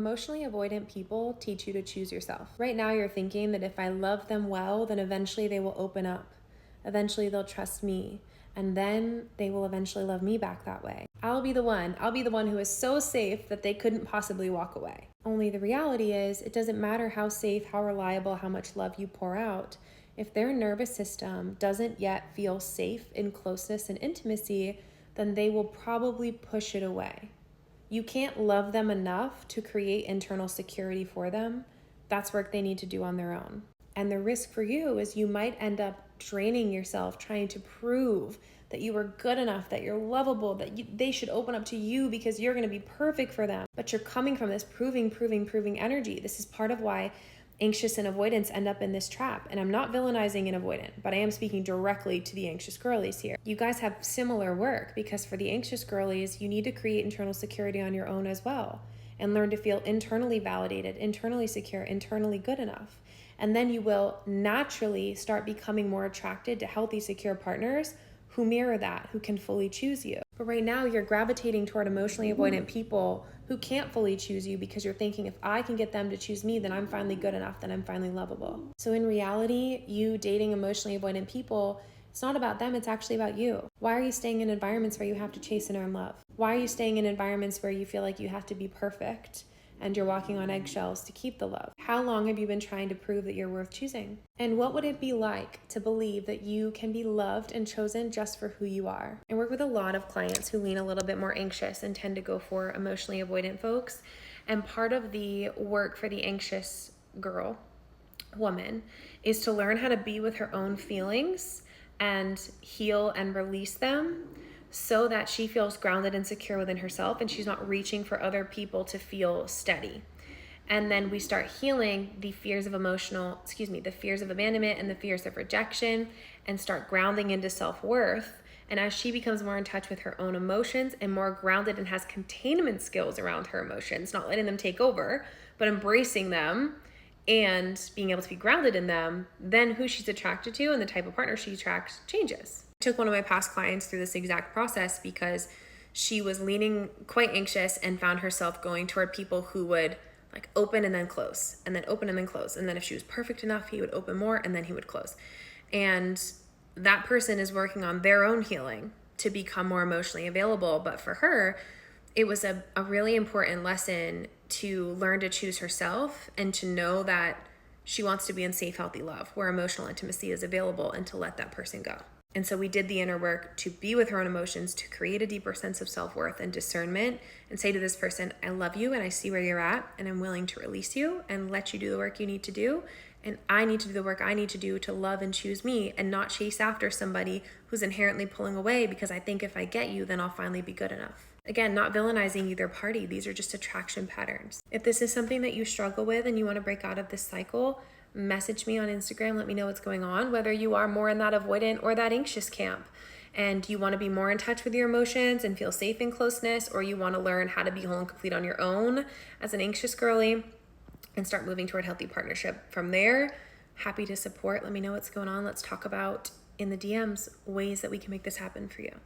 Emotionally avoidant people teach you to choose yourself. Right now, you're thinking that if I love them well, then eventually they will open up. Eventually, they'll trust me. And then they will eventually love me back that way. I'll be the one who is so safe that they couldn't possibly walk away. Only the reality is, it doesn't matter how safe, how reliable, how much love you pour out. If their nervous system doesn't yet feel safe in closeness and intimacy, then they will probably push it away. You can't love them enough to create internal security for them. That's work they need to do on their own. And the risk for you is you might end up draining yourself trying to prove that you are good enough, that you're lovable, that they should open up to you because you're going to be perfect for them. But you're coming from this proving energy. This is part of why anxious and avoidance end up in this trap. And I'm not villainizing an avoidant, but I am speaking directly to the anxious girlies here. You guys have similar work, because for the anxious girlies, you need to create internal security on your own as well and learn to feel internally validated, internally secure, internally good enough. And then you will naturally start becoming more attracted to healthy, secure partners who mirror that, who can fully choose you. But right now, you're gravitating toward emotionally avoidant people who can't fully choose you because you're thinking, if I can get them to choose me, then I'm finally good enough, then I'm finally lovable. So in reality, you dating emotionally avoidant people, it's not about them, it's actually about you. Why are you staying in environments where you have to chase and earn love? Why are you staying in environments where you feel like you have to be perfect and you're walking on eggshells to keep the love? How long have you been trying to prove that you're worth choosing? And what would it be like to believe that you can be loved and chosen just for who you are? I work with a lot of clients who lean a little bit more anxious and tend to go for emotionally avoidant folks. And part of the work for the anxious woman is to learn how to be with her own feelings and heal and release them, so that she feels grounded and secure within herself and she's not reaching for other people to feel steady. And then we start healing the fears of the fears of abandonment and the fears of rejection, and start grounding into self-worth. And as she becomes more in touch with her own emotions and more grounded and has containment skills around her emotions, not letting them take over, but embracing them and being able to be grounded in them, then who she's attracted to and the type of partner she attracts changes. I took one of my past clients through this exact process because she was leaning quite anxious and found herself going toward people who would like open and then close, and then open and then close. And then if she was perfect enough, he would open more and then he would close. And that person is working on their own healing to become more emotionally available. But for her, it was a really important lesson to learn to choose herself and to know that she wants to be in safe, healthy love where emotional intimacy is available, and to let that person go. And so we did the inner work to be with her own emotions, to create a deeper sense of self-worth and discernment, and say to this person, I love you and I see where you're at, and I'm willing to release you and let you do the work you need to do. And I need to do the work I need to do to love and choose me, and not chase after somebody who's inherently pulling away because I think if I get you, then I'll finally be good enough. Again, not villainizing either party. These are just attraction patterns. If this is something that you struggle with and you want to break out of this cycle, message me on Instagram. Let me know what's going on, whether you are more in that avoidant or that anxious camp, and you want to be more in touch with your emotions and feel safe in closeness, or you want to learn how to be whole and complete on your own as an anxious girly and start moving toward healthy partnership from there. Happy to support. Let me know what's going on. Let's talk about in the DMs ways that we can make this happen for you.